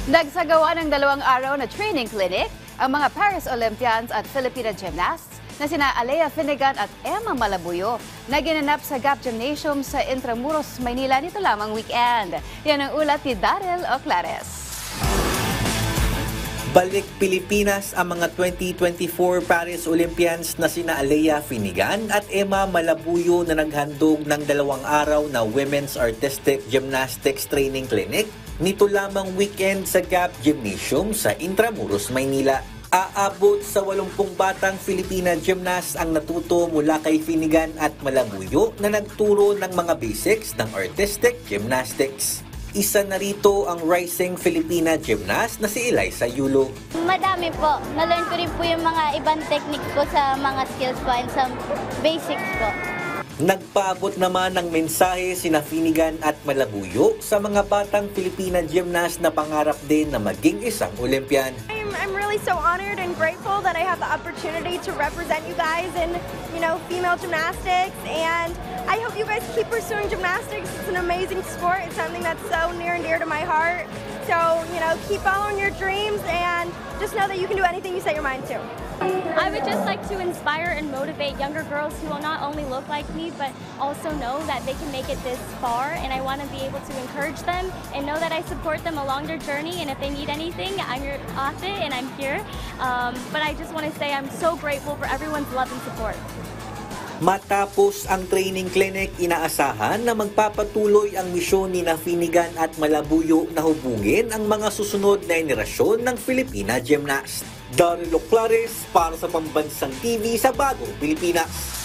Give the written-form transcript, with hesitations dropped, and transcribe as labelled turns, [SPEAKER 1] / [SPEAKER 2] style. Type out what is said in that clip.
[SPEAKER 1] Nagsagawa ng 2 araw na training clinic ang mga Paris Olympians at Filipina gymnasts na sina Alea Finnegan at Emma Malabuyo na ginanap sa Gap Gymnasium sa Intramuros, Maynila nito lamang weekend. Yan ang ulat ni Daryl Oclares.
[SPEAKER 2] Balik Pilipinas ang mga 2024 Paris Olympians na sina Alea Finnegan at Emma Malabuyo na naghandog ng 2 araw na Women's Artistic Gymnastics Training Clinic nito lamang weekend sa Gap Gymnasium sa Intramuros, Maynila. Aabot sa 80 batang Filipina gymnast ang natuto mula kay Finnegan at Malabuyo na nagturo ng mga basics ng artistic gymnastics. Isa na rito ang rising Filipina gymnast na si Eliza Yulo.
[SPEAKER 3] Madami po. Na-learn ko rin po yung mga ibang techniques ko sa mga skills ko and some basics po.
[SPEAKER 2] Nagpaabot naman ng mensahe sina Finnegan at Malabuyo sa mga batang Filipina gymnast na pangarap din na maging isang Olympian.
[SPEAKER 4] I'm really so honored and grateful that I have the opportunity to represent you guys in, female gymnastics, and I hope you guys keep pursuing gymnastics. It's an amazing sport. It's something that's so near and dear to my heart. So, keep following your dreams and just know that you can do anything you set your mind to.
[SPEAKER 5] I would just like to inspire and motivate younger girls who will not only look like me, but also know that they can make it this far. And I want to be able to encourage them and know that I support them along their journey. And if they need anything, I'm your ate and I'm here. But I just want to say I'm so grateful for everyone's love and support.
[SPEAKER 2] Matapos ang training clinic, inaasahan na magpapatuloy ang misyon ni Finnegan at Malabuyo na hubugin ang mga susunod na henerasyon ng Filipina gymnast. Daryl Oclares para sa Pambansang TV sa Bagong Pilipinas.